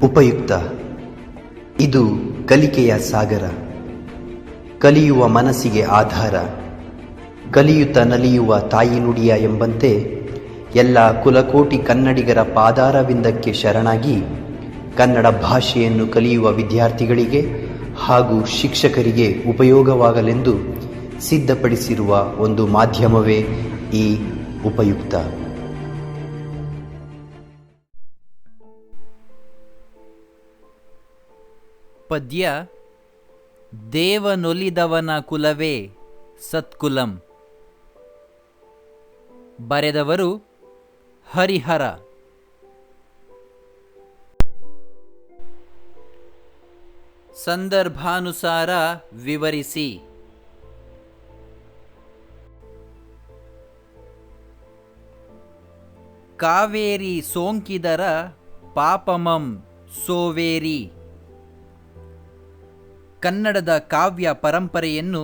ಉಪಯುಕ್ತ. ಇದು ಕಲಿಕೆಯ ಸಾಗರ, ಕಲಿಯುವ ಮನಸ್ಸಿಗೆ ಆಧಾರ, ಕಲಿಯುತ್ತ ನಲಿಯುವ ತಾಯಿ ನುಡಿಯ ಎಂಬಂತೆ ಎಲ್ಲ ಕುಲಕೋಟಿ ಕನ್ನಡಿಗರ ಪಾದಾರವಿಂದಕ್ಕೆ ಶರಣಾಗಿ ಕನ್ನಡ ಭಾಷೆಯನ್ನು ಕಲಿಯುವ ವಿದ್ಯಾರ್ಥಿಗಳಿಗೆ ಹಾಗೂ ಶಿಕ್ಷಕರಿಗೆ ಉಪಯೋಗವಾಗಲೆಂದು ಸಿದ್ಧಪಡಿಸಿರುವ ಒಂದು ಮಾಧ್ಯಮವೇ ಈ ಉಪಯುಕ್ತ. ಪದ್ಯ ದೇವನೊಲಿದವನ ಕುಲವೇ ಸತ್ಕುಲಂ. ಬರೆದವರು ಹರಿಹರ. ಸಂದರ್ಭಾನುಸಾರ ವಿವರಿಸಿ. ಕಾವೇರಿ ಸೋಂಕಿದರ ಪಾಪಮಂ ಸೋವೇರಿ. ಕನ್ನಡದ ಕಾವ್ಯ ಪರಂಪರೆಯನ್ನು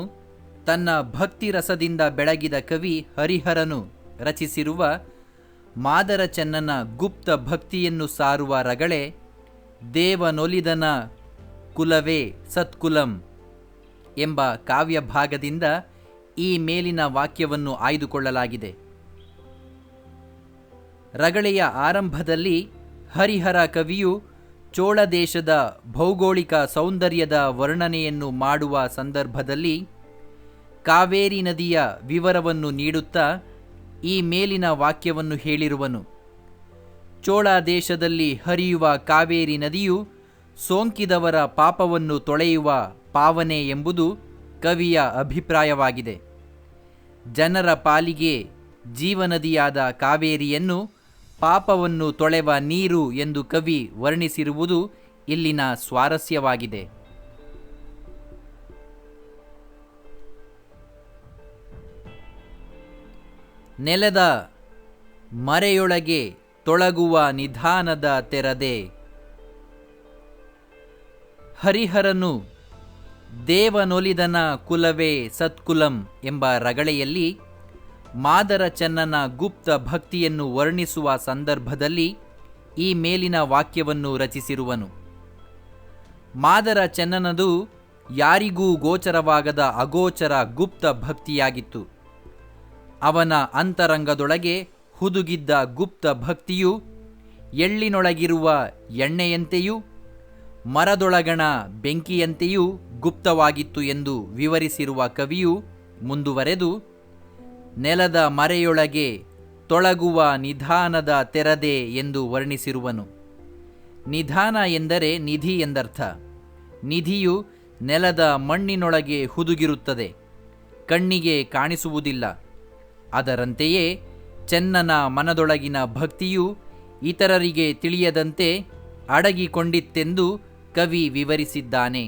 ತನ್ನ ಭಕ್ತಿರಸದಿಂದ ಬೆಳಗಿದ ಕವಿ ಹರಿಹರನು ರಚಿಸಿರುವ ಮಾದರ ಚೆನ್ನನ ಗುಪ್ತ ಭಕ್ತಿಯನ್ನು ಸಾರುವ ರಗಳೆ ದೇವನೊಲಿದನ ಕುಲವೇ ಸತ್ಕುಲಂ ಎಂಬ ಕಾವ್ಯ ಭಾಗದಿಂದ ಈ ಮೇಲಿನ ವಾಕ್ಯವನ್ನು ಆಯ್ದುಕೊಳ್ಳಲಾಗಿದೆ. ರಗಳೆಯ ಆರಂಭದಲ್ಲಿ ಹರಿಹರ ಕವಿಯು ಚೋಳ ದೇಶದ ಭೌಗೋಳಿಕ ಸೌಂದರ್ಯದ ವರ್ಣನೆಯನ್ನು ಮಾಡುವ ಸಂದರ್ಭದಲ್ಲಿ ಕಾವೇರಿ ನದಿಯ ವಿವರವನ್ನು ನೀಡುತ್ತಾ ಈ ಮೇಲಿನ ವಾಕ್ಯವನ್ನು ಹೇಳಿರುವನು. ಚೋಳ ದೇಶದಲ್ಲಿ ಹರಿಯುವ ಕಾವೇರಿ ನದಿಯು ಸೋಂಕಿದವರ ಪಾಪವನ್ನು ತೊಳೆಯುವ ಪಾವನೆ ಎಂಬುದು ಕವಿಯ ಅಭಿಪ್ರಾಯವಾಗಿದೆ. ಜನರ ಪಾಲಿಗೆ ಜೀವನದಿಯಾದ ಕಾವೇರಿಯನ್ನು ಪಾಪವನ್ನು ತೊಳೆವ ನೀರು ಎಂದು ಕವಿ ವರ್ಣಿಸಿರುವುದು ಇಲ್ಲಿನ ಸ್ವಾರಸ್ಯವಾಗಿದೆ. ನೆಲದ ಮರೆಯೊಳಗೆ ತೊಳಗುವ ನಿಧಾನದ ತೆರದೆ. ಹರಿಹರನು ದೇವನೊಲಿದನ ಕುಲವೇ ಸತ್ಕುಲಂ ಎಂಬ ರಗಳೆಯಲ್ಲಿ ಮಾದರ ಚೆನ್ನನ ಗುಪ್ತ ಭಕ್ತಿಯನ್ನು ವರ್ಣಿಸುವ ಸಂದರ್ಭದಲ್ಲಿ ಈ ಮೇಲಿನ ವಾಕ್ಯವನ್ನು ರಚಿಸಿರುವನು. ಮಾದರ ಚೆನ್ನನದು ಯಾರಿಗೂ ಗೋಚರವಾಗದ ಅಗೋಚರ ಗುಪ್ತ ಭಕ್ತಿಯಾಗಿತ್ತು. ಅವನ ಅಂತರಂಗದೊಳಗೆ ಹುದುಗಿದ್ದ ಗುಪ್ತ ಭಕ್ತಿಯು ಎಳ್ಳಿನೊಳಗಿರುವ ಎಣ್ಣೆಯಂತೆಯೂ ಮರದೊಳಗಣ ಬೆಂಕಿಯಂತೆಯೂ ಗುಪ್ತವಾಗಿತ್ತು ಎಂದು ವಿವರಿಸಿರುವ ಕವಿಯು ಮುಂದುವರೆದು, ನೆಲದ ಮರೆಯೊಳಗೆ ತೊಳಗುವ ನಿಧಾನದ ತೆರದೆ ಎಂದು ವರ್ಣಿಸಿರುವನು. ನಿಧಾನ ಎಂದರೆ ನಿಧಿ ಎಂದರ್ಥ. ನಿಧಿಯು ನೆಲದ ಮಣ್ಣಿನೊಳಗೆ ಹುದುಗಿರುತ್ತದೆ, ಕಣ್ಣಿಗೆ ಕಾಣಿಸುವುದಿಲ್ಲ. ಅದರಂತೆಯೇ ಚೆನ್ನನ ಮನದೊಳಗಿನ ಭಕ್ತಿಯು ಇತರರಿಗೆ ತಿಳಿಯದಂತೆ ಅಡಗಿಕೊಂಡಿತ್ತೆಂದು ಕವಿ ವಿವರಿಸಿದ್ದಾನೆ.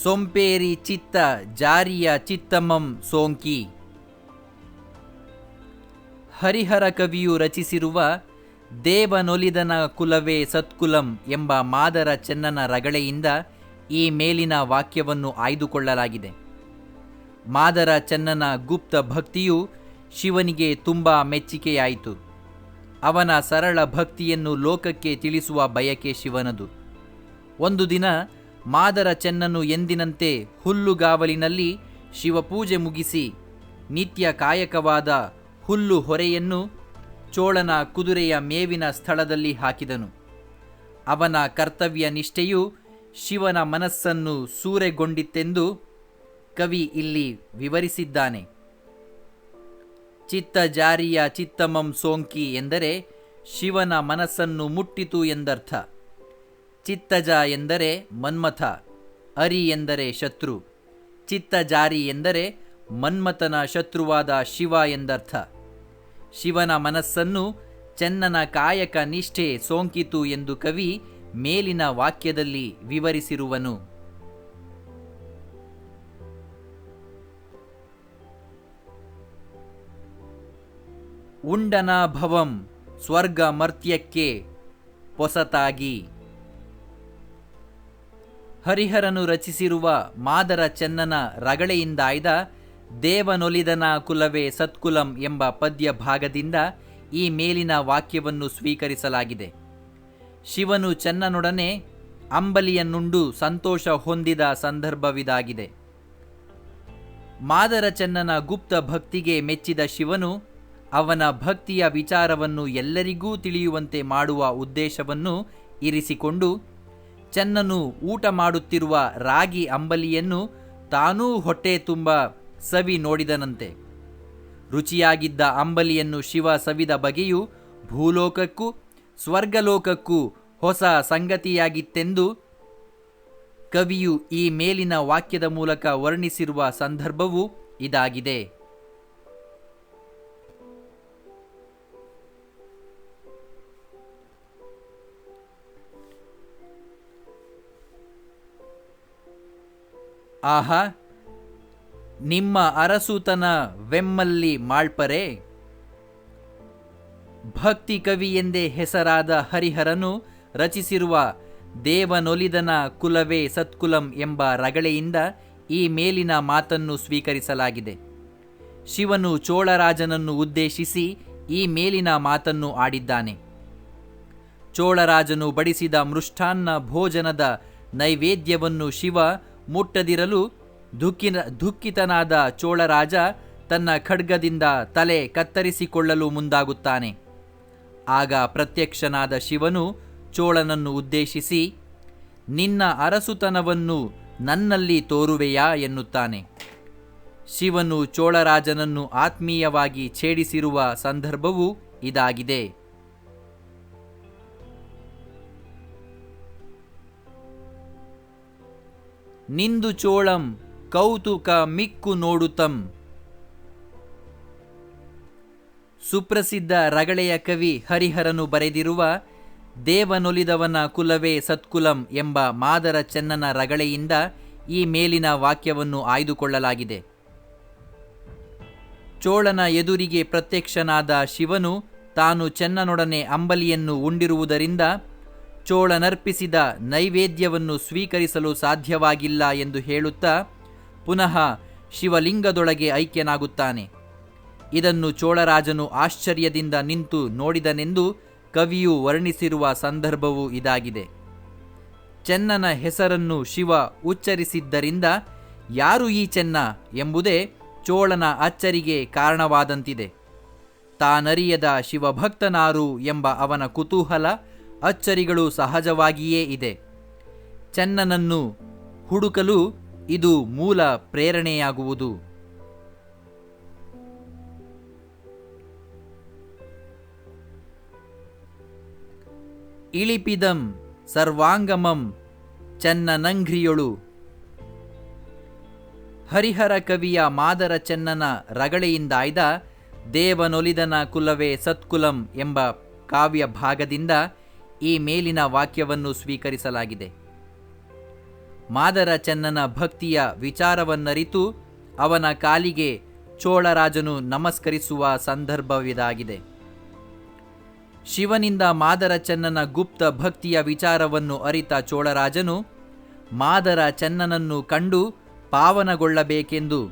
ಸೊಂಪೇರಿ ಚಿತ್ತ ಜಾರಿಯ ಚಿತ್ತಮಂ ಸೋಂಕಿ. ಹರಿಹರ ಕವಿಯು ರಚಿಸಿರುವ ದೇವನೊಲಿದನ ಕುಲವೇ ಸತ್ಕುಲಂ ಎಂಬ ಮಾದರ ಚೆನ್ನನ ರಗಳೆಯಿಂದ ಈ ಮೇಲಿನ ವಾಕ್ಯವನ್ನು ಆಯ್ದುಕೊಳ್ಳಲಾಗಿದೆ. ಮಾದರ ಚೆನ್ನನ ಗುಪ್ತ ಭಕ್ತಿಯು ಶಿವನಿಗೆ ತುಂಬ ಮೆಚ್ಚಿಕೆಯಾಯಿತು. ಅವನ ಸರಳ ಭಕ್ತಿಯನ್ನು ಲೋಕಕ್ಕೆ ತಿಳಿಸುವ ಬಯಕೆ ಶಿವನದು. ಒಂದು ದಿನ ಮಾದರ ಚೆನ್ನನು ಎಂದಿನಂತೆ ಹುಲ್ಲುಗಾವಲಿನಲ್ಲಿ ಶಿವಪೂಜೆ ಮುಗಿಸಿ ನಿತ್ಯ ಕಾಯಕವಾದ ಹುಲ್ಲು ಹೊರೆಯನ್ನು ಚೋಳನ ಕುದುರೆಯ ಮೇವಿನ ಸ್ಥಳದಲ್ಲಿ ಹಾಕಿದನು. ಅವನ ಕರ್ತವ್ಯ ನಿಷ್ಠೆಯು ಶಿವನ ಮನಸ್ಸನ್ನು ಸೂರೆಗೊಂಡಿತ್ತೆಂದು ಕವಿ ಇಲ್ಲಿ ವಿವರಿಸಿದ್ದಾನೆ. ಚಿತ್ತ ಜಾರಿಯ ಚಿತ್ತಮಂ ಸೋಂಕಿ ಎಂದರೆ ಶಿವನ ಮನಸ್ಸನ್ನು ಮುಟ್ಟಿತು ಎಂದರ್ಥ. ಚಿತ್ತಜ ಎಂದರೆ ಮನ್ಮಥ, ಅರಿ ಎಂದರೆ ಶತ್ರು. ಚಿತ್ತಜಾರಿ ಎಂದರೆ ಮನ್ಮಥನ ಶತ್ರುವಾದ ಶಿವ ಎಂದರ್ಥ. ಶಿವನ ಮನಸ್ಸನ್ನು ಚೆನ್ನನ ಕಾಯಕ ನಿಷ್ಠೆ ಸೋಂಕಿತು ಎಂದು ಕವಿ ಮೇಲಿನ ವಾಕ್ಯದಲ್ಲಿ ವಿವರಿಸಿರುವನು. ಉಂಡನಾಭವಂ ಸ್ವರ್ಗ ಮರ್ತ್ಯಕ್ಕೆ ಪೊಸತಾಗಿ. ಹರಿಹರನು ರಚಿಸಿರುವ ಮಾದರ ಚೆನ್ನನ ರಗಳೆಯಿಂದಾಯ್ದ ದೇವನೊಲಿದನ ಕುಲವೇ ಸತ್ಕುಲಂ ಎಂಬ ಪದ್ಯ ಭಾಗದಿಂದ ಈ ಮೇಲಿನ ವಾಕ್ಯವನ್ನು ಸ್ವೀಕರಿಸಲಾಗಿದೆ. ಶಿವನು ಚೆನ್ನನೊಡನೆ ಅಂಬಲಿಯನ್ನುಂಡು ಸಂತೋಷ ಹೊಂದಿದ ಸಂದರ್ಭವಿದಾಗಿದೆ. ಮಾದರ ಚೆನ್ನನ ಗುಪ್ತ ಭಕ್ತಿಗೆ ಮೆಚ್ಚಿದ ಶಿವನು ಅವನ ಭಕ್ತಿಯ ವಿಚಾರವನ್ನು ಎಲ್ಲರಿಗೂ ತಿಳಿಯುವಂತೆ ಮಾಡುವ ಉದ್ದೇಶವನ್ನು ಇರಿಸಿಕೊಂಡು ಚೆನ್ನನು ಊಟ ಮಾಡುತ್ತಿರುವ ರಾಗಿ ಅಂಬಲಿಯನ್ನು ತಾನೂ ಹೊಟ್ಟೆ ತುಂಬ ಸವಿ ನೋಡಿದನಂತೆ. ರುಚಿಯಾಗಿದ್ದ ಅಂಬಲಿಯನ್ನು ಶಿವ ಸವಿದ ಬಗೆಯು ಭೂಲೋಕಕ್ಕೂ ಸ್ವರ್ಗಲೋಕಕ್ಕೂ ಹೊಸ ಸಂಗತಿಯಾಗಿತ್ತೆಂದು ಕವಿಯು ಈ ಮೇಲಿನ ವಾಕ್ಯದ ಮೂಲಕ ವರ್ಣಿಸಿರುವ ಸಂದರ್ಭವು ಇದಾಗಿದೆ. ಆಹಾ, ನಿಮ್ಮ ಅರಸುತನ ವೆಮ್ಮಲ್ಲಿ ಮಾಳ್ಪರೆ. ಭಕ್ತಿ ಕವಿ ಎಂದೇ ಹೆಸರಾದ ಹರಿಹರನು ರಚಿಸಿರುವ ದೇವನೊಲಿದನ ಕುಲವೇ ಸತ್ಕುಲಂ ಎಂಬ ರಗಳೆಯಿಂದ ಈ ಮೇಲಿನ ಮಾತನ್ನು ಸ್ವೀಕರಿಸಲಾಗಿದೆ. ಶಿವನು ಚೋಳರಾಜನನ್ನು ಉದ್ದೇಶಿಸಿ ಈ ಮೇಲಿನ ಮಾತನ್ನು ಆಡಿದ್ದಾನೆ. ಚೋಳರಾಜನು ಬಡಿಸಿದ ಮೃಷ್ಟಾನ್ನ ಭೋಜನದ ನೈವೇದ್ಯವನ್ನು ಶಿವ ಮುಟ್ಟದಿರಲು ದುಃಖಿತನಾದ ಚೋಳರಾಜ ತನ್ನ ಖಡ್ಗದಿಂದ ತಲೆ ಕತ್ತರಿಸಿಕೊಳ್ಳಲು ಮುಂದಾಗುತ್ತಾನೆ. ಆಗ ಪ್ರತ್ಯಕ್ಷನಾದ ಶಿವನು ಚೋಳನನ್ನು ಉದ್ದೇಶಿಸಿ, ನಿನ್ನ ಅರಸುತನವನ್ನು ನನ್ನಲ್ಲಿ ತೋರುವೆಯಾ ಎನ್ನುತ್ತಾನೆ. ಶಿವನು ಚೋಳರಾಜನನ್ನು ಆತ್ಮೀಯವಾಗಿ ಛೇಡಿಸಿರುವ ಸಂದರ್ಭವೂ ಇದಾಗಿದೆ. ನಿಂದು ಚೋಳಂ ಕೌತುಕ ಮಿಕ್ಕು ನೋಡುತ್ತಂ. ಸುಪ್ರಸಿದ್ಧ ರಗಳೆಯ ಕವಿ ಹರಿಹರನು ಬರೆದಿರುವ ದೇವನೊಲಿದವನ ಕುಲವೇ ಸತ್ಕುಲಂ ಎಂಬ ಮಾದರ ಚೆನ್ನನ ರಗಳೆಯಿಂದ ಈ ಮೇಲಿನ ವಾಕ್ಯವನ್ನು ಆಯ್ದುಕೊಳ್ಳಲಾಗಿದೆ. ಚೋಳನ ಎದುರಿಗೆ ಪ್ರತ್ಯಕ್ಷನಾದ ಶಿವನು ತಾನು ಚೆನ್ನನೊಡನೆ ಅಂಬಲಿಯನ್ನು ಉಂಡಿರುವುದರಿಂದ ಚೋಳನರ್ಪಿಸಿದ ನೈವೇದ್ಯವನ್ನು ಸ್ವೀಕರಿಸಲು ಸಾಧ್ಯವಾಗಿಲ್ಲ ಎಂದು ಹೇಳುತ್ತಾ ಪುನಃ ಶಿವಲಿಂಗದೊಳಗೆ ಐಕ್ಯನಾಗುತ್ತಾನೆ. ಇದನ್ನು ಚೋಳರಾಜನು ಆಶ್ಚರ್ಯದಿಂದ ನಿಂತು ನೋಡಿದನೆಂದು ಕವಿಯು ವರ್ಣಿಸಿರುವ ಸಂದರ್ಭವೂ ಇದಾಗಿದೆ. ಚೆನ್ನನ ಹೆಸರನ್ನು ಶಿವ ಉಚ್ಚರಿಸಿದ್ದರಿಂದ ಯಾರು ಈ ಚೆನ್ನ ಎಂಬುದೇ ಚೋಳನ ಅಚ್ಚರಿಗೆ ಕಾರಣವಾದಂತಿದೆ. ತಾನರಿಯದ ಶಿವಭಕ್ತನಾರು ಎಂಬ ಅವನ ಕುತೂಹಲ ಅಚ್ಚರಿಗಳು ಸಹಜವಾಗಿಯೇ ಇದೆ. ಚೆನ್ನನನ್ನು ಹುಡುಕಲು ಇದು ಮೂಲ ಪ್ರೇರಣೆಯಾಗುವುದು. ಇಳಿಪಿದಂ ಸರ್ವಾಂಗಮಂ ಚೆನ್ನನಂಘ್ರಿಯೊಳು. ಹರಿಹರ ಕವಿಯ ಮಾದರ ಚೆನ್ನನ ರಗಳೆಯಿಂದಾಯ್ದ ದೇವನೊಲಿದನ ಕುಲವೇ ಸತ್ಕುಲಂ ಎಂಬ ಕಾವ್ಯ ಭಾಗದಿಂದ ಈ ಮೇಲಿನ ವಾಕ್ಯವನ್ನು ಸ್ವೀಕರಿಸಲಾಗಿದೆ. ಮಾದರ ಚೆನ್ನನ ಭಕ್ತಿಯ ವಿಚಾರವನ್ನರಿತು ಅವನ ಕಾಲಿಗೆ ಚೋಳರಾಜನು ನಮಸ್ಕರಿಸುವ ಸಂದರ್ಭವಿದಾಗಿದೆ. ಶಿವನಿಂದ ಮಾದರ ಚೆನ್ನನ ಗುಪ್ತ ಭಕ್ತಿಯ ವಿಚಾರವನ್ನು ಅರಿತ ಚೋಳರಾಜನು ಮಾದರ ಚೆನ್ನನನ್ನು ಕಂಡು ಪಾವನಗೊಳ್ಳಬೇಕೆಂದು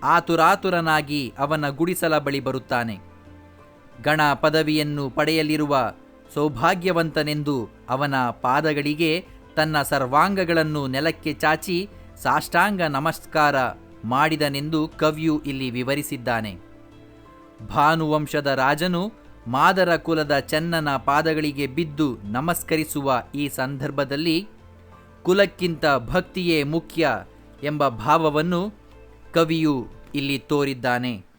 ಆತುರಾತುರನಾಗಿ ಅವನ ಗುಡಿಸಲ ಬಳಿ ಬರುತ್ತಾನೆ. ಗಣ ಪದವಿಯನ್ನು ಪಡೆಯಲಿರುವ ಸೌಭಾಗ್ಯವಂತನೆಂದು ಅವನ ಪಾದಗಳಿಗೆ ತನ್ನ ಸರ್ವಾಂಗಗಳನ್ನು ನೆಲಕ್ಕೆ ಚಾಚಿ ಸಾಷ್ಟಾಂಗ ನಮಸ್ಕಾರ ಮಾಡಿದನೆಂದು ಕವಿಯು ಇಲ್ಲಿ ವಿವರಿಸಿದ್ದಾನೆ. ಭಾನುವಂಶದ ರಾಜನು ಮಾದರ ಕುಲದ ಚೆನ್ನನ ಪಾದಗಳಿಗೆ ಬಿದ್ದು ನಮಸ್ಕರಿಸುವ ಈ ಸಂದರ್ಭದಲ್ಲಿ ಕುಲಕ್ಕಿಂತ ಭಕ್ತಿಯೇ ಮುಖ್ಯ ಎಂಬ ಭಾವವನ್ನು ಕವಿಯು ಇಲ್ಲಿ ತೋರಿದ್ದಾನೆ.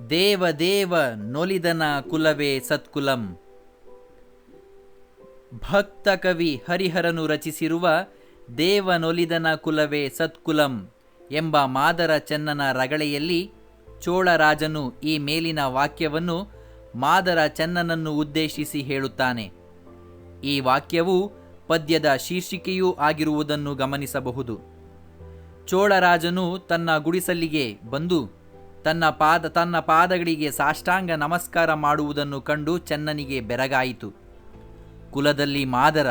ದೇವ ನೊಲಿದನ ಕುಲವೇ ಸತ್ಕುಲಂ. ಭಕ್ತ ಕವಿ ಹರಿಹರನು ರಚಿಸಿರುವ ದೇವನೊಲಿದನ ಕುಲವೇ ಸತ್ಕುಲಂ ಎಂಬ ಮಾದರ ಚೆನ್ನನ ರಗಳೆಯಲ್ಲಿ ಚೋಳರಾಜನು ಈ ಮೇಲಿನ ವಾಕ್ಯವನ್ನು ಮಾದರ ಚೆನ್ನನನ್ನು ಉದ್ದೇಶಿಸಿ ಹೇಳುತ್ತಾನೆ. ಈ ವಾಕ್ಯವು ಪದ್ಯದ ಶೀರ್ಷಿಕೆಯೂ ಆಗಿರುವುದನ್ನು ಗಮನಿಸಬಹುದು. ಚೋಳರಾಜನು ತನ್ನ ಗುಡಿಸಲಿಗೆ ಬಂದು ತನ್ನ ಪಾದಗಳಿಗೆ ಸಾಷ್ಟಾಂಗ ನಮಸ್ಕಾರ ಮಾಡುವುದನ್ನು ಕಂಡು ಚೆನ್ನನಿಗೆ ಬೆರಗಾಯಿತು. ಕುಲದಲ್ಲಿ ಮಾದರ,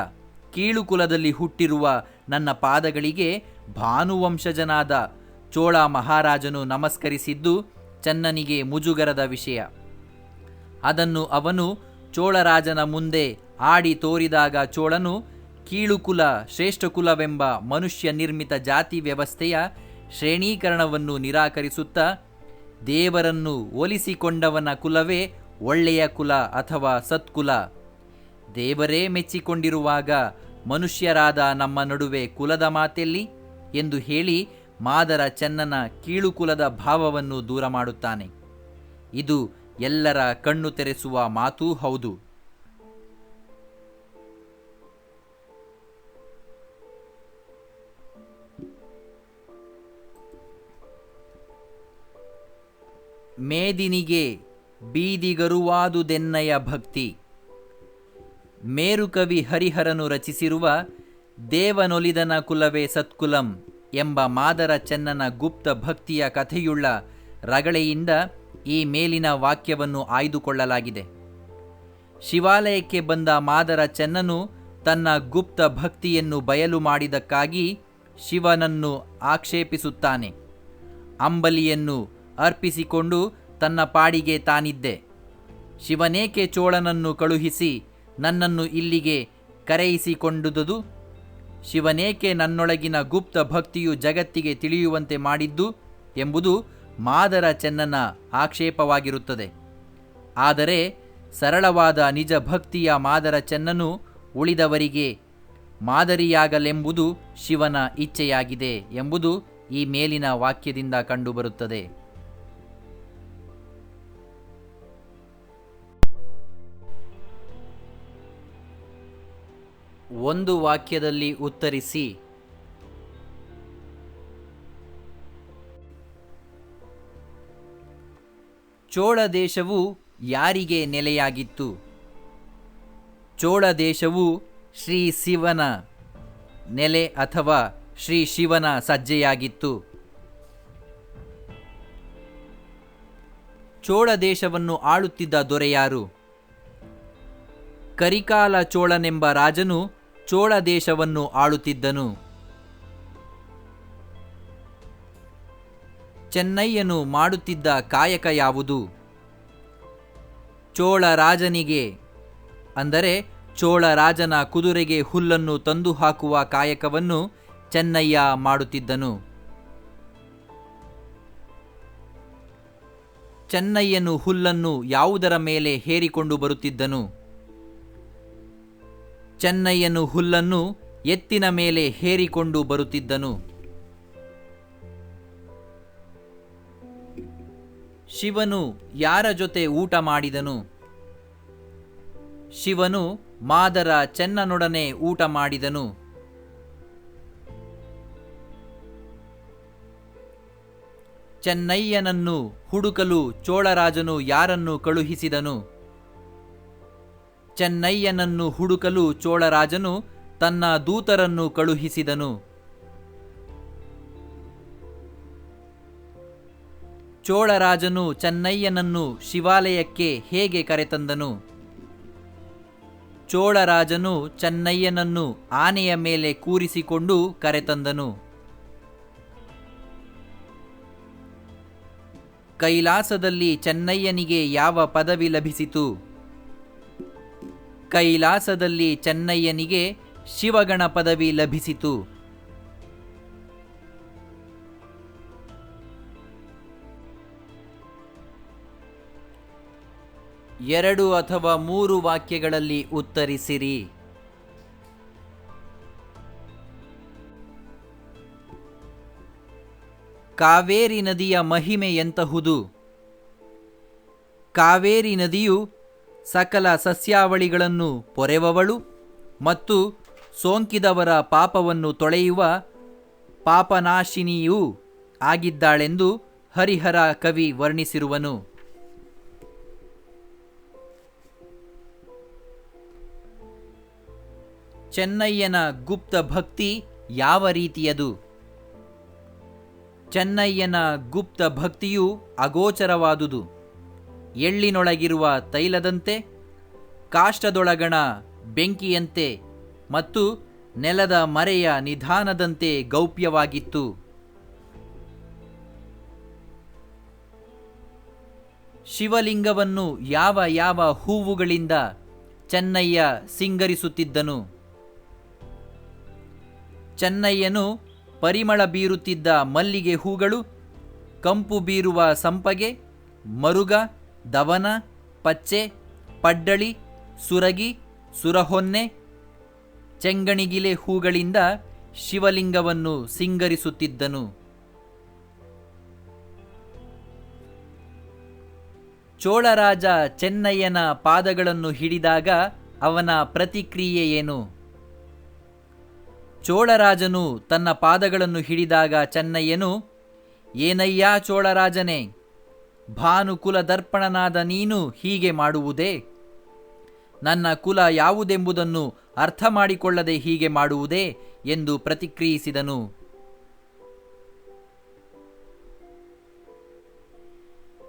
ಕೀಳು ಕುಲದಲ್ಲಿ ಹುಟ್ಟಿರುವ ನನ್ನ ಪಾದಗಳಿಗೆ ಭಾನುವಂಶಜನಾದ ಚೋಳ ಮಹಾರಾಜನು ನಮಸ್ಕರಿಸಿದ್ದು ಚೆನ್ನನಿಗೆ ಮುಜುಗರದ ವಿಷಯ. ಅದನ್ನು ಅವನು ಚೋಳರಾಜನ ಮುಂದೆ ಆಡಿ ತೋರಿದಾಗ ಚೋಳನು ಕೀಳುಕುಲ ಶ್ರೇಷ್ಠಕುಲವೆಂಬ ಮನುಷ್ಯ ನಿರ್ಮಿತ ಜಾತಿ ವ್ಯವಸ್ಥೆಯ ಶ್ರೇಣೀಕರಣವನ್ನು ನಿರಾಕರಿಸುತ್ತಾ ದೇವರನ್ನು ಒಲಿಸಿಕೊಂಡವನ ಕುಲವೇ ಒಳ್ಳೆಯ ಕುಲ ಅಥವಾ ಸತ್ಕುಲ, ದೇವರೇ ಮೆಚ್ಚಿಕೊಂಡಿರುವಾಗ ಮನುಷ್ಯರಾದ ನಮ್ಮ ನಡುವೆ ಕುಲದ ಮಾತೆಲ್ಲಿ ಎಂದು ಹೇಳಿ ಮಾದರ ಚೆನ್ನನ ಕೀಳುಕುಲದ ಭಾವವನ್ನು ದೂರ ಮಾಡುತ್ತಾನೆ. ಇದು ಎಲ್ಲರ ಕಣ್ಣು ತೆರೆಸುವ ಮಾತೂ ಹೌದು. ಮೇದಿನಿಗೆ ಬೀದಿಗರುವಾದುದೆನ್ನಯ ಭಕ್ತಿ. ಮೇರುಕವಿ ಹರಿಹರನು ರಚಿಸಿರುವ ದೇವನೊಲಿದನ ಕುಲವೇ ಸತ್ಕುಲಂ ಎಂಬ ಮಾದರ ಚೆನ್ನನ ಗುಪ್ತ ಭಕ್ತಿಯ ಕಥೆಯುಳ್ಳ ರಗಳೆಯಿಂದ ಈ ಮೇಲಿನ ವಾಕ್ಯವನ್ನು ಆಯ್ದುಕೊಳ್ಳಲಾಗಿದೆ. ಶಿವಾಲಯಕ್ಕೆ ಬಂದ ಮಾದರ ಚೆನ್ನನು ತನ್ನ ಗುಪ್ತ ಭಕ್ತಿಯನ್ನು ಬಯಲು ಮಾಡಿದ್ದಕ್ಕಾಗಿ ಶಿವನನ್ನು ಆಕ್ಷೇಪಿಸುತ್ತಾನೆ. ಅಂಬಲಿಯನ್ನು ಅರ್ಪಿಸಿಕೊಂಡು ತನ್ನ ಪಾಡಿಗೆ ತಾನಿದ್ದೆ. ಶಿವನೇಕೆ ಚೋಳನನ್ನು ಕಳುಹಿಸಿ ನನ್ನನ್ನು ಇಲ್ಲಿಗೆ ಕರೆಯಿಸಿಕೊಂಡುದು? ಶಿವನೇಕೆ ನನ್ನೊಳಗಿನ ಗುಪ್ತ ಭಕ್ತಿಯು ಜಗತ್ತಿಗೆ ತಿಳಿಯುವಂತೆ ಮಾಡಿದ್ದು ಎಂಬುದು ಮಾದರ ಚೆನ್ನನ ಆಕ್ಷೇಪವಾಗಿರುತ್ತದೆ. ಆದರೆ ಸರಳವಾದ ನಿಜ ಭಕ್ತಿಯ ಮಾದರ ಚೆನ್ನನು ಉಳಿದವರಿಗೆ ಮಾದರಿಯಾಗಲೆಂಬುದು ಶಿವನ ಇಚ್ಛೆಯಾಗಿದೆ ಎಂಬುದು ಈ ಮೇಲಿನ ವಾಕ್ಯದಿಂದ ಕಂಡುಬರುತ್ತದೆ. ಒಂದು ವಾಕ್ಯದಲ್ಲಿ ಉತ್ತರಿಸಿ. ಚೋಳ ದೇಶವು ಯಾರಿಗೆ ನೆಲೆಯಾಗಿತ್ತು? ಚೋಳ ದೇಶವು ಶ್ರೀ ಶಿವನ ನೆಲೆ ಅಥವಾ ಶ್ರೀ ಶಿವನ ಸಜ್ಜೆಯಾಗಿತ್ತು. ಚೋಳ ದೇಶವನ್ನು ಆಳುತ್ತಿದ್ದ ದೊರೆಯಾರು? ಕರಿಕಾಲ ಚೋಳನೆಂಬ ರಾಜನು ಚೋಳ ದೇಶವನ್ನು ಆಳುತ್ತಿದ್ದನು. ಚೆನ್ನಯ್ಯನು ಮಾಡುತ್ತಿದ್ದ ಕಾಯಕ ಯಾವುದು? ಚೋಳ ರಾಜನಿಗೆ ಅಂದರೆ ಚೋಳ ರಾಜನ ಕುದುರೆಗೆ ಹುಲ್ಲನ್ನು ತಂದು ಹಾಕುವ ಕಾಯಕವನ್ನು ಚೆನ್ನಯ್ಯ ಮಾಡುತ್ತಿದ್ದನು. ಚೆನ್ನಯ್ಯನು ಹುಲ್ಲನ್ನು ಯಾವುದರ ಮೇಲೆ ಹೇರಿಕೊಂಡು ಬರುತ್ತಿದ್ದನು? ಚೆನ್ನಯ್ಯನು ಹುಲ್ಲನ್ನು ಎತ್ತಿನ ಮೇಲೆ ಹೇರಿಕೊಂಡು ಬರುತ್ತಿದ್ದನು. ಶಿವನು ಯಾರ ಜೊತೆ ಊಟ ಮಾಡಿದನು? ಶಿವನು ಮಾದರ ಚೆನ್ನನೊಡನೆ ಊಟ ಮಾಡಿದನು. ಚೆನ್ನಯ್ಯನನ್ನು ಹುಡುಕಲು ಚೋಳರಾಜನು ಯಾರನ್ನು ಕಳುಹಿಸಿದನು? ಚೆನ್ನಯ್ಯನನ್ನು ಹುಡುಕಲು ಚೋಳರಾಜನು ತನ್ನ ದೂತರನ್ನು ಕಳುಹಿಸಿದನು. ಚೋಳರಾಜನು ಚೆನ್ನಯ್ಯನನ್ನು ಶಿವಾಲಯಕ್ಕೆ ಹೇಗೆ ಕರೆತಂದನು? ಚೋಳರಾಜನು ಚೆನ್ನಯ್ಯನನ್ನು ಆನೆಯ ಮೇಲೆ ಕೂರಿಸಿಕೊಂಡು ಕರೆತಂದನು. ಕೈಲಾಸದಲ್ಲಿ ಚೆನ್ನಯ್ಯನಿಗೆ ಯಾವ ಪದವಿ ಲಭಿಸಿತು? ಕೈಲಾಸದಲ್ಲಿ ಚೆನ್ನಯ್ಯನಿಗೆ ಶಿವಗಣ ಪದವಿ ಲಭಿಸಿತು. ಎರಡು ಅಥವಾ ಮೂರು ವಾಕ್ಯಗಳಲ್ಲಿ ಉತ್ತರಿಸಿರಿ. ಕಾವೇರಿ ನದಿಯ ಮಹಿಮೆ ಎಂತಹುದು? ಕಾವೇರಿ ನದಿಯು ಸಕಲ ಸಸ್ಯಾವಳಿಗಳನ್ನು ಪೊರೆವವಳು ಮತ್ತು ಸೋಂಕಿದವರ ಪಾಪವನ್ನು ತೊಳೆಯುವ ಪಾಪನಾಶಿನಿಯೂ ಆಗಿದ್ದಾಳೆಂದು ಹರಿಹರ ಕವಿ ವರ್ಣಿಸಿರುವನು. ಚೆನ್ನಯ್ಯನ ಗುಪ್ತ ಭಕ್ತಿ ಯಾವ ರೀತಿಯದು? ಚೆನ್ನಯ್ಯನ ಗುಪ್ತ ಭಕ್ತಿಯು ಅಗೋಚರವಾದುದು. ಎಳ್ಳಿನೊಳಗಿರುವ ತೈಲದಂತೆ, ಕಾಷ್ಟದೊಳಗಣ ಬೆಂಕಿಯಂತೆ ಮತ್ತು ನೆಲದ ಮರೆಯ ನಿಧಾನದಂತೆ ಗೌಪ್ಯವಾಗಿತ್ತು. ಶಿವಲಿಂಗವನ್ನು ಯಾವ ಯಾವ ಹೂವುಗಳಿಂದ ಚೆನ್ನಯ್ಯ ಸಿಂಗರಿಸುತ್ತಿದ್ದನು. ಚೆನ್ನಯ್ಯನು ಪರಿಮಳ ಬೀರುತ್ತಿದ್ದ ಮಲ್ಲಿಗೆ ಹೂಗಳು, ಕಂಪು ಬೀರುವ ಸಂಪಗೆ, ಮರುಗ, ದವನ, ಪಚ್ಚೆ, ಪಡ್ಡಳಿ, ಸುರಗಿ, ಸುರಹೊನ್ನೆ, ಚೆಂಗಣಿಗಿಲೆ ಹೂಗಳಿಂದ ಶಿವಲಿಂಗವನ್ನು ಸಿಂಗರಿಸುತ್ತಿದ್ದನು. ಚೋಳರಾಜ ಚೆನ್ನಯ್ಯನ ಪಾದಗಳನ್ನು ಹಿಡಿದಾಗ ಅವನ ಪ್ರತಿಕ್ರಿಯೆ ಏನು? ಚೋಳರಾಜನು ತನ್ನ ಪಾದಗಳನ್ನು ಹಿಡಿದಾಗ ಚೆನ್ನಯ್ಯನು, ಏನಯ್ಯ ಚೋಳರಾಜನೇ, ಭಾನುಕುಲ ದರ್ಪಣನಾದ ನೀನು ಹೀಗೆ ಮಾಡುವುದೇ? ನನ್ನ ಕುಲ ಯಾವುದೆಂಬುದನ್ನು ಅರ್ಥ ಮಾಡಿಕೊಳ್ಳದೆ ಹೀಗೆ ಮಾಡುವುದೇ ಎಂದು ಪ್ರತಿಕ್ರಿಯಿಸಿದನು.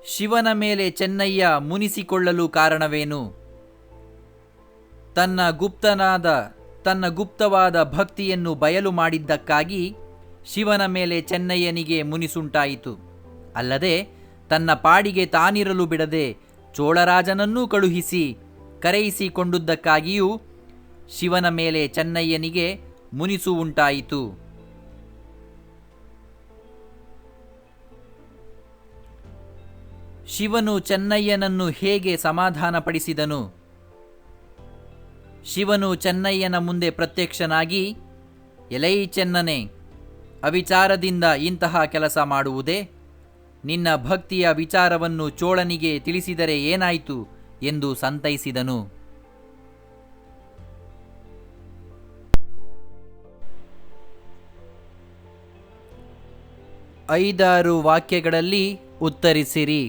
ಶಿವನ ಮೇಲೆ ಚೆನ್ನಯ್ಯ ಮುನಿಸಿಕೊಳ್ಳಲು ಕಾರಣವೇನು? ತನ್ನ ಗುಪ್ತವಾದ ಭಕ್ತಿಯನ್ನು ಬಯಲು ಮಾಡಿದ್ದಕ್ಕಾಗಿ ಶಿವನ ಮೇಲೆ ಚೆನ್ನಯ್ಯನಿಗೆ ಮುನಿಸುಂಟಾಯಿತು. ಅಲ್ಲದೆ ತನ್ನ ಪಾಡಿಗೆ ತಾನಿರಲು ಬಿಡದೆ ಚೋಳರಾಜನನ್ನೂ ಕಳುಹಿಸಿ ಕರೆಯಿಸಿಕೊಂಡುದಕ್ಕಾಗಿಯೂ ಶಿವನ ಮೇಲೆ ಚೆನ್ನಯ್ಯನಿಗೆ ಮುನಿಸು ಉಂಟಾಯಿತು. ಶಿವನು ಚೆನ್ನಯ್ಯನನ್ನು ಹೇಗೆ ಸಮಾಧಾನಪಡಿಸಿದನು? ಶಿವನು ಚೆನ್ನಯ್ಯನ ಮುಂದೆ ಪ್ರತ್ಯಕ್ಷನಾಗಿ, ಎಲೈ ಚೆನ್ನನೆ, ಅವಿಚಾರದಿಂದ ಇಂತಹ ಕೆಲಸ ಮಾಡುವುದೇ? ನಿನ್ನ ಭಕ್ತಿಯ ವಿಚಾರವನ್ನು ಚೋಳನಿಗೆ ತಿಳಿಸಿದರೆ ಏನಾಯಿತು ಎಂದು ಸಂತೈಸಿದನು. 5-6 ವಾಕ್ಯಗಳಲ್ಲಿ ಉತ್ತರಿಸಿರಿ.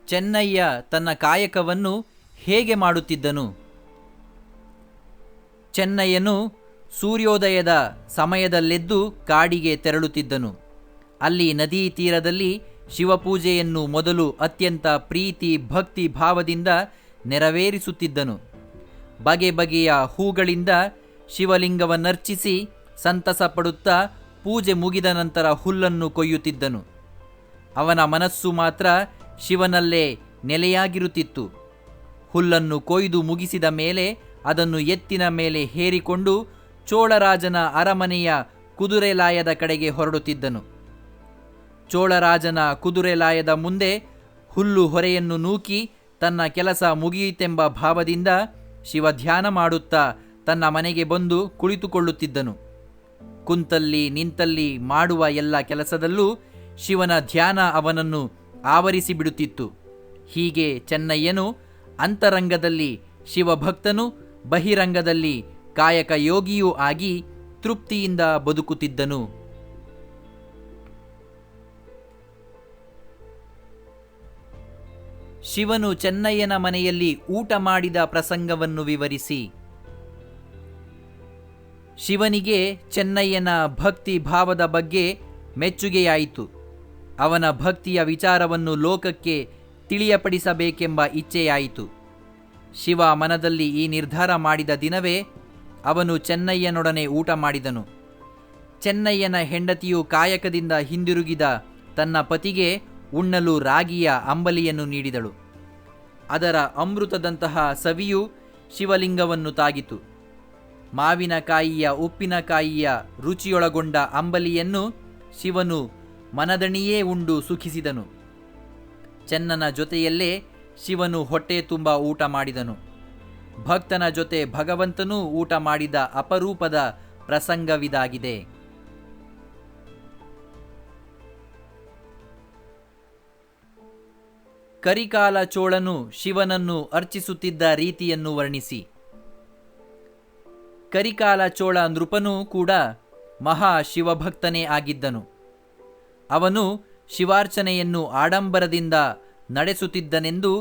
ಚೆನ್ನಯ್ಯ ತನ್ನ ಕಾಯಕವನ್ನು ಹೇಗೆ ಮಾಡುತ್ತಿದ್ದನು? ಚೆನ್ನಯ್ಯನು ಸೂರ್ಯೋದಯದ ಸಮಯದಲ್ಲೆದ್ದು ಕಾಡಿಗೆ ತೆರಳುತ್ತಿದ್ದನು. ಅಲ್ಲಿ ನದೀ ತೀರದಲ್ಲಿ ಶಿವಪೂಜೆಯನ್ನು ಮೊದಲು ಅತ್ಯಂತ ಪ್ರೀತಿ ಭಕ್ತಿ ಭಾವದಿಂದ ನೆರವೇರಿಸುತ್ತಿದ್ದನು. ಬಗೆ ಬಗೆಯ ಹೂಗಳಿಂದ ಶಿವಲಿಂಗವನ್ನರ್ಚಿಸಿ ಸಂತಸ ಪಡುತ್ತಾ ಪೂಜೆ ಮುಗಿದ ನಂತರ ಹುಲ್ಲನ್ನು ಕೊಯ್ಯುತ್ತಿದ್ದನು. ಅವನ ಮನಸ್ಸು ಮಾತ್ರ ಶಿವನಲ್ಲೇ ನೆಲೆಯಾಗಿರುತ್ತಿತ್ತು. ಹುಲ್ಲನ್ನು ಕೊಯ್ದು ಮುಗಿಸಿದ ಮೇಲೆ ಅದನ್ನು ಎತ್ತಿನ ಮೇಲೆ ಹೇರಿಕೊಂಡು ಚೋಳರಾಜನ ಅರಮನೆಯ ಕುದುರೆಲಾಯದ ಕಡೆಗೆ ಹೊರಡುತ್ತಿದ್ದನು. ಚೋಳರಾಜನ ಕುದುರೆಲಾಯದ ಮುಂದೆ ಹುಲ್ಲು ಹೊರೆಯನ್ನು ನೂಕಿ ತನ್ನ ಕೆಲಸ ಮುಗಿಯಿತೆಂಬ ಭಾವದಿಂದ ಶಿವ ಧ್ಯಾನ ಮಾಡುತ್ತಾ ತನ್ನ ಮನೆಗೆ ಬಂದು ಕುಳಿತುಕೊಳ್ಳುತ್ತಿದ್ದನು. ಕುಂತಲ್ಲಿ ನಿಂತಲ್ಲಿ ಮಾಡುವ ಎಲ್ಲ ಕೆಲಸದಲ್ಲೂ ಶಿವನ ಧ್ಯಾನ ಅವನನ್ನು ಆವರಿಸಿಬಿಡುತ್ತಿತ್ತು. ಹೀಗೆ ಚೆನ್ನಯ್ಯನು ಅಂತರಂಗದಲ್ಲಿ ಶಿವಭಕ್ತನು, ಬಹಿರಂಗದಲ್ಲಿ ಕಾಯಕ ಯೋಗಿಯೂ ಆಗಿ ತೃಪ್ತಿಯಿಂದ ಬದುಕುತ್ತಿದ್ದನು. ಶಿವನು ಚೆನ್ನಯ್ಯನ ಮನೆಯಲ್ಲಿ ಊಟ ಮಾಡಿದ ಪ್ರಸಂಗವನ್ನು ವಿವರಿಸಿ. ಶಿವನಿಗೆ ಚೆನ್ನಯ್ಯನ ಭಕ್ತಿ ಭಾವದ ಬಗ್ಗೆ ಮೆಚ್ಚುಗೆಯಾಯಿತು. ಅವನ ಭಕ್ತಿಯ ವಿಚಾರವನ್ನು ಲೋಕಕ್ಕೆ ತಿಳಿಯಪಡಿಸಬೇಕೆಂಬ ಇಚ್ಛೆಯಾಯಿತು. ಶಿವ ಮನದಲ್ಲಿ ಈ ನಿರ್ಧಾರ ಮಾಡಿದ ದಿನವೇ ಅವನು ಚೆನ್ನಯ್ಯನೊಡನೆ ಊಟ ಮಾಡಿದನು. ಚೆನ್ನಯ್ಯನ ಹೆಂಡತಿಯು ಕಾಯಕದಿಂದ ಹಿಂದಿರುಗಿದ ತನ್ನ ಪತಿಗೆ ಉಣ್ಣಲು ರಾಗಿಯ ಅಂಬಲಿಯನ್ನು ನೀಡಿದಳು. ಅದರ ಅಮೃತದಂತಹ ಸವಿಯು ಶಿವಲಿಂಗವನ್ನು ತಾಗಿತು. ಮಾವಿನಕಾಯಿಯ ಉಪ್ಪಿನಕಾಯಿಯ ರುಚಿಯೊಳಗೊಂಡ ಅಂಬಲಿಯನ್ನು ಶಿವನು ಮನದಣಿಯೇ ಉಂಡು ಸುಖಿಸಿದನು. ಚೆನ್ನನ ಜೊತೆಯಲ್ಲೇ ಶಿವನು ಹೊಟ್ಟೆ ತುಂಬ ಊಟ ಮಾಡಿದನು. ಭಕ್ತನ ಜೊತೆ ಭಗವಂತನೂ ಊಟ ಮಾಡಿದ ಅಪರೂಪದ ಪ್ರಸಂಗವಿದಾಗಿದೆ. ಕರಿಕಾಲ ಚೋಳನು ಶಿವನನ್ನು ಅರ್ಚಿಸುತ್ತಿದ್ದ ರೀತಿಯನ್ನು ವರ್ಣಿಸಿ. ಕರಿಕಾಲ ಚೋಳ ನೃಪನೂ ಕೂಡ ಮಹಾ ಶಿವಭಕ್ತನೇ ಆಗಿದ್ದನು. ಅವನು ಶಿವಾರ್ಚನೆಯನ್ನು ಆಡಂಬರದಿಂದ ನಡೆಸುತ್ತಿದ್ದನೆಂದು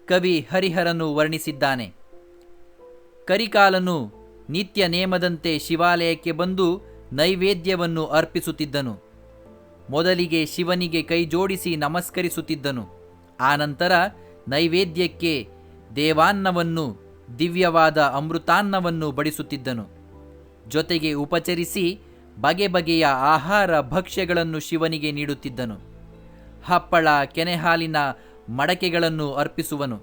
ಕವಿ ಹರಿಹರನು ವರ್ಣಿಸಿದ್ದಾನೆ. ಕರಿಕಾಲನು ನಿತ್ಯ ನೇಮದಂತೆ ಶಿವಾಲಯಕ್ಕೆ ಬಂದು ನೈವೇದ್ಯವನ್ನು ಅರ್ಪಿಸುತ್ತಿದ್ದನು. ಮೊದಲಿಗೆ ಶಿವನಿಗೆ ಕೈಜೋಡಿಸಿ ನಮಸ್ಕರಿಸುತ್ತಿದ್ದನು. ಆನಂತರ ನೈವೇದ್ಯಕ್ಕೆ ದೇವಾನ್ನವನ್ನು, ದಿವ್ಯವಾದ ಅಮೃತಾನ್ನವನ್ನು ಬಡಿಸುತ್ತಿದ್ದನು. ಜೊತೆಗೆ ಉಪಚರಿಸಿ ಬಗೆ ಬಗೆಯ ಆಹಾರ ಭಕ್ಷ್ಯಗಳನ್ನು ಶಿವನಿಗೆ ನೀಡುತ್ತಿದ್ದನು. ಹಪ್ಪಳ, ಕೆನೆಹಾಲಿನ ಮಡಕೆಗಳನ್ನು ಅರ್ಪಿಸುವನು.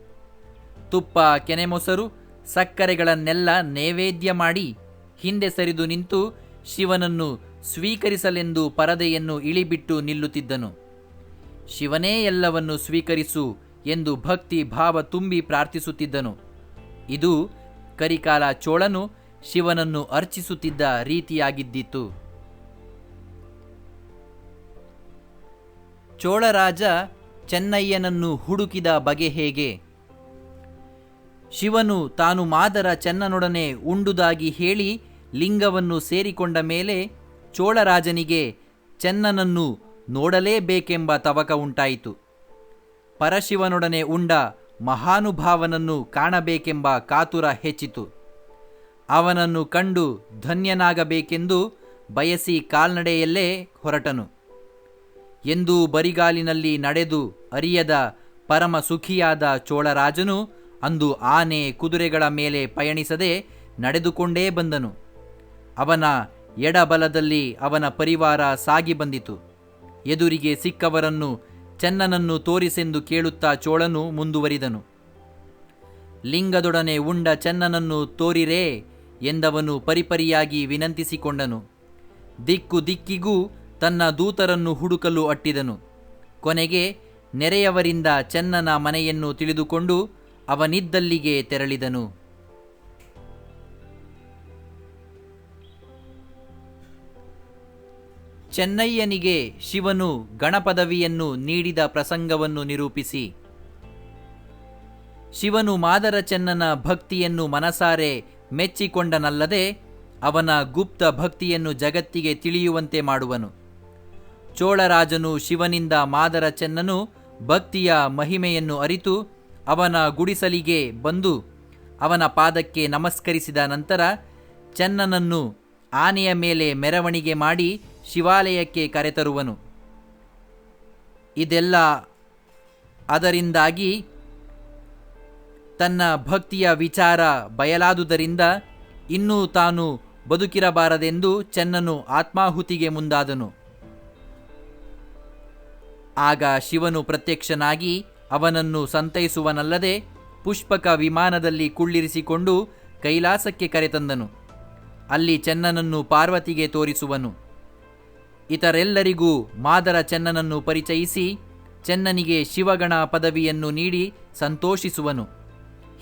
ತುಪ್ಪ, ಕೆನೆಮೊಸರು, ಸಕ್ಕರೆಗಳನ್ನೆಲ್ಲ ನೈವೇದ್ಯ ಮಾಡಿ ಹಿಂದೆ ಸರಿದು ನಿಂತು ಶಿವನನ್ನು ಸ್ವೀಕರಿಸಲೆಂದು ಪರದೆಯನ್ನು ಇಳಿಬಿಟ್ಟು ನಿಲ್ಲುತ್ತಿದ್ದನು. ಶಿವನೇ ಎಲ್ಲವನ್ನು ಸ್ವೀಕರಿಸು ಎಂದು ಭಕ್ತಿ ಭಾವ ತುಂಬಿ ಪ್ರಾರ್ಥಿಸುತ್ತಿದ್ದನು. ಇದು ಕರಿಕಾಲ ಚೋಳನು ಶಿವನನ್ನು ಅರ್ಚಿಸುತ್ತಿದ್ದ ರೀತಿಯಾಗಿದ್ದಿತು. ಚೋಳರಾಜ ಚೆನ್ನಯ್ಯನನ್ನು ಹುಡುಕಿದ ಬಗೆ ಹೇಗೆ? ಶಿವನು ತಾನು ಮಾದರ ಚೆನ್ನನೊಡನೆ ಉಂಡುದಾಗಿ ಹೇಳಿ ಲಿಂಗವನ್ನು ಸೇರಿಕೊಂಡ ಮೇಲೆ ಚೋಳರಾಜನಿಗೆ ಚೆನ್ನನನ್ನು ನೋಡಲೇಬೇಕೆಂಬ ತವಕ ಉಂಟಾಯಿತು. ಪರಶಿವನೊಡನೆ ಉಂಡ ಮಹಾನುಭಾವನನ್ನು ಕಾಣಬೇಕೆಂಬ ಕಾತುರ ಹೆಚ್ಚಿತು. ಅವನನ್ನು ಕಂಡು ಧನ್ಯನಾಗಬೇಕೆಂದು ಬಯಸಿ ಕಾಲ್ನಡೆಯಲ್ಲೇ ಹೊರಟನು. ಎಂದೂ ಬರಿಗಾಲಿನಲ್ಲಿ ನಡೆದು ಅರಿಯದ ಪರಮ ಸುಖಿಯಾದ ಚೋಳರಾಜನು ಅಂದು ಆನೆ, ಕುದುರೆಗಳ ಮೇಲೆ ಪಯಣಿಸದೆ ನಡೆದುಕೊಂಡೇ ಬಂದನು. ಅವನ ಎಡಬಲದಲ್ಲಿ ಅವನ ಪರಿವಾರ ಸಾಗಿ ಬಂದಿತು. ಎದುರಿಗೆ ಸಿಕ್ಕವರನ್ನು ಚೆನ್ನನನ್ನು ತೋರಿಸೆಂದು ಕೇಳುತ್ತಾ ಚೋಳನು ಮುಂದುವರಿದನು. ಲಿಂಗದೊಡನೆ ಉಂಡ ಚೆನ್ನನನ್ನು ತೋರಿರೇ ಎಂದವನು ಪರಿಪರಿಯಾಗಿ ವಿನಂತಿಸಿಕೊಂಡನು. ದಿಕ್ಕು ದಿಕ್ಕಿಗೂ ತನ್ನ ದೂತರನ್ನು ಹುಡುಕಲು ಅಟ್ಟಿದನು. ಕೊನೆಗೆ ನೆರೆಯವರಿಂದ ಚೆನ್ನನ ಮನೆಯನ್ನು ತಿಳಿದುಕೊಂಡು ಅವನಿದ್ದಲ್ಲಿಗೆ ತೆರಳಿದನು. ಚೆನ್ನಯ್ಯನಿಗೆ ಶಿವನು ಗಣಪದವಿಯನ್ನು ನೀಡಿದ ಪ್ರಸಂಗವನ್ನು ನಿರೂಪಿಸಿ. ಶಿವನು ಮಾದರ ಚೆನ್ನನ ಭಕ್ತಿಯನ್ನು ಮನಸಾರೆ ಮೆಚ್ಚಿಕೊಂಡನಲ್ಲದೆ ಅವನ ಗುಪ್ತ ಭಕ್ತಿಯನ್ನು ಜಗತ್ತಿಗೆ ತಿಳಿಯುವಂತೆ ಮಾಡುವನು. ಚೋಳರಾಜನು ಶಿವನಿಂದ ಮಾದರ ಚೆನ್ನನು ಭಕ್ತಿಯ ಮಹಿಮೆಯನ್ನು ಅರಿತು ಅವನ ಗುಡಿಸಲಿಗೆ ಬಂದು ಅವನ ಪಾದಕ್ಕೆ ನಮಸ್ಕರಿಸಿದ ನಂತರ ಚೆನ್ನನನ್ನು ಆನೆಯ ಮೇಲೆ ಮೆರವಣಿಗೆ ಮಾಡಿ ಶಿವಾಲಯಕ್ಕೆ ಕರೆತರುವನು. ಇದೆಲ್ಲ ಅದರಿಂದಾಗಿ ತನ್ನ ಭಕ್ತಿಯ ವಿಚಾರ ಬಯಲಾದುದರಿಂದ ಇನ್ನೂ ತಾನು ಬದುಕಿರಬಾರದೆಂದು ಚೆನ್ನನು ಆತ್ಮಾಹುತಿಗೆ ಮುಂದಾದನು. ಆಗ ಶಿವನು ಪ್ರತ್ಯಕ್ಷನಾಗಿ ಅವನನ್ನು ಸಂತೈಸುವನಲ್ಲದೆ ಪುಷ್ಪಕ ವಿಮಾನದಲ್ಲಿ ಕುಳ್ಳಿರಿಸಿಕೊಂಡು ಕೈಲಾಸಕ್ಕೆ ಕರೆತಂದನು. ಅಲ್ಲಿ ಚೆನ್ನನನ್ನು ಪಾರ್ವತಿಗೆ ತೋರಿಸುವನು. ಇತರೆಲ್ಲರಿಗೂ ಮಾದರ ಚೆನ್ನನನ್ನು ಪರಿಚಯಿಸಿ ಚೆನ್ನನಿಗೆ ಶಿವಗಣ ಪದವಿಯನ್ನು ನೀಡಿ ಸಂತೋಷಿಸುವನು.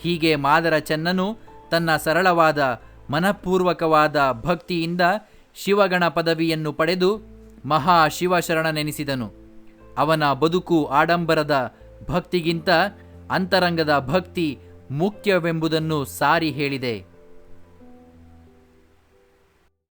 ಹೀಗೆ ಮಾದರ ಚೆನ್ನನು ತನ್ನ ಸರಳವಾದ ಮನಃಪೂರ್ವಕವಾದ ಭಕ್ತಿಯಿಂದ ಶಿವಗಣ ಪದವಿಯನ್ನು ಪಡೆದು ಮಹಾಶಿವಶರಣನೆನಿಸಿದನು. ಅವನ ಬದುಕು ಆಡಂಬರದ ಭಕ್ತಿಗಿಂತ ಅಂತರಂಗದ ಭಕ್ತಿ ಮುಖ್ಯವೆಂಬುದನ್ನು ಸಾರಿ ಹೇಳಿದೆ.